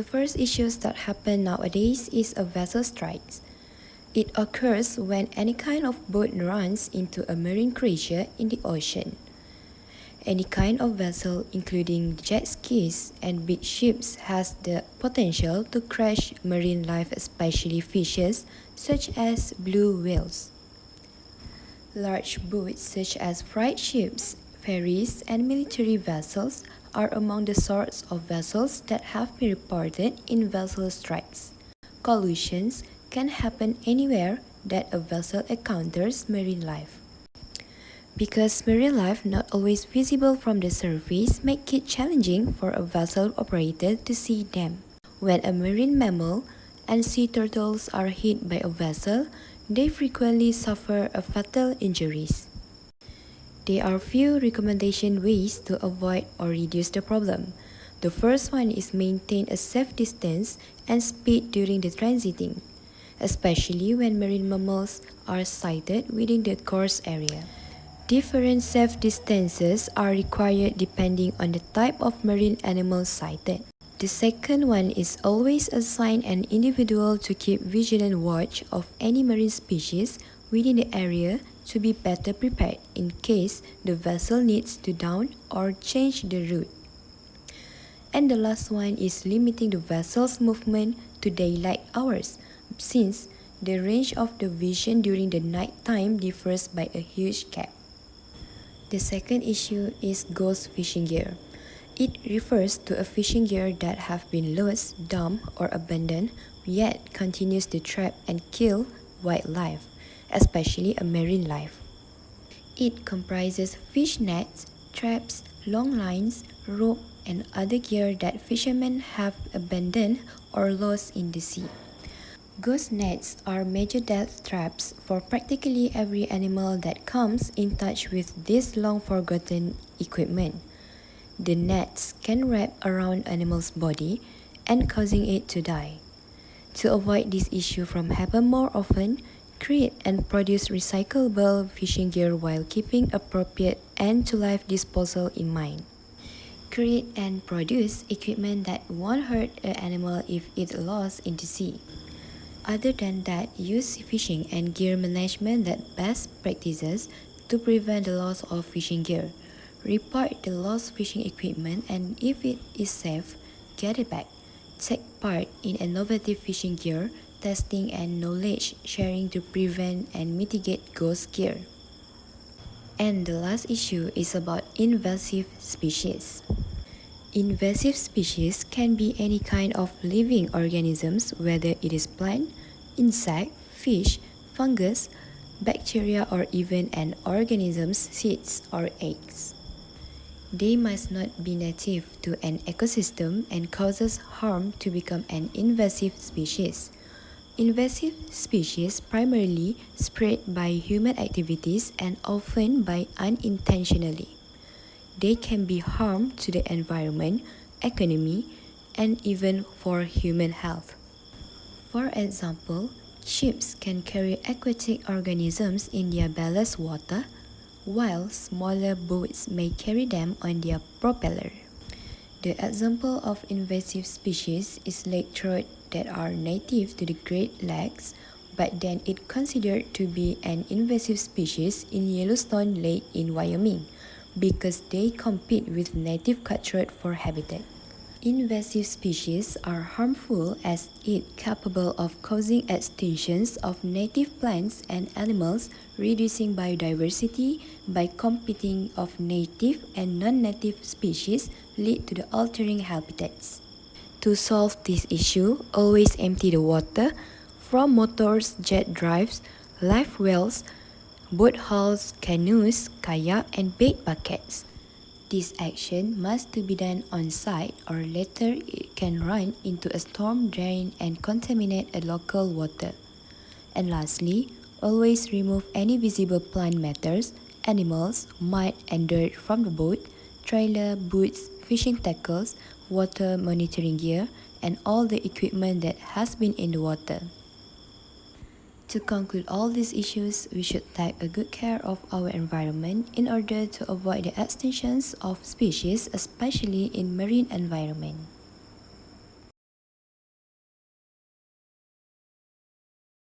The first issues that happen nowadays is a vessel strikes. It occurs when any kind of boat runs into a marine creature in the ocean. Any kind of vessel, including jet skis and big ships, has the potential to crash marine life, especially fishes such as blue whales. Large boats such as freight ships, ferries, and military vessels are among the sorts of vessels that have been reported in vessel strikes. Collisions can happen anywhere that a vessel encounters marine life. Because marine life not always visible from the surface make it challenging for a vessel operator to see them. When a marine mammal and sea turtles are hit by a vessel, they frequently suffer a fatal injuries. There are few recommendation ways to avoid or reduce the problem. The first one is maintain a safe distance and speed during the transiting, especially when marine mammals are sighted within the course area. Different safe distances are required depending on the type of marine animal sighted. The second one is always assign an individual to keep vigilant watch of any marine species within the area to be better prepared in case the vessel needs to down or change the route. And the last one is limiting the vessel's movement to daylight hours, since the range of the vision during the night time differs by a huge gap. The second issue is ghost fishing gear. It refers to a fishing gear that have been lost, dumped, or abandoned, yet continues to trap and kill wildlife, especially a marine life. It comprises fish nets, traps, long lines, rope, and other gear that fishermen have abandoned or lost in the sea. Ghost nets are major death traps for practically every animal that comes in touch with this long-forgotten equipment. The nets can wrap around animal's body and causing it to die. To avoid this issue from happening more often, create and produce recyclable fishing gear while keeping appropriate end-to-life disposal in mind. Create and produce equipment that won't hurt an animal if it's lost in the sea. Other than that, use fishing and gear management that best practices to prevent the loss of fishing gear. Report the lost fishing equipment and if it is safe, get it back. Take part in innovative fishing gear testing and knowledge sharing to prevent and mitigate ghost gear. And the last issue is about invasive species. Invasive species can be any kind of living organisms, whether it is plant, insect, fish, fungus, bacteria, or even an organism's seeds or eggs. They must not be native to an ecosystem and causes harm to become an invasive species. Invasive species primarily spread by human activities and often by unintentionally. They can be harm to the environment, economy, and even for human health. For example, ships can carry aquatic organisms in their ballast water, while smaller boats may carry them on their propeller. The example of invasive species is lake trout that are native to the Great Lakes, but then it considered to be an invasive species in Yellowstone Lake in Wyoming, because they compete with native cutthroat for habitat. Invasive species are harmful as it capable of causing extinctions of native plants and animals, reducing biodiversity by competing of native and non-native species lead to the altering habitats. To solve this issue, always empty the water from motors, jet drives, live wells, boat hulls, canoes, kayak, and bait buckets. This action must be done on site or later it can run into a storm drain and contaminate a local water. And lastly, always remove any visible plant matters, animals, mud and dirt from the boat, trailer, boots, fishing tackles, water monitoring gear, and all the equipment that has been in the water. To conclude all these issues, we should take a good care of our environment in order to avoid the extinctions of species, especially in marine environment.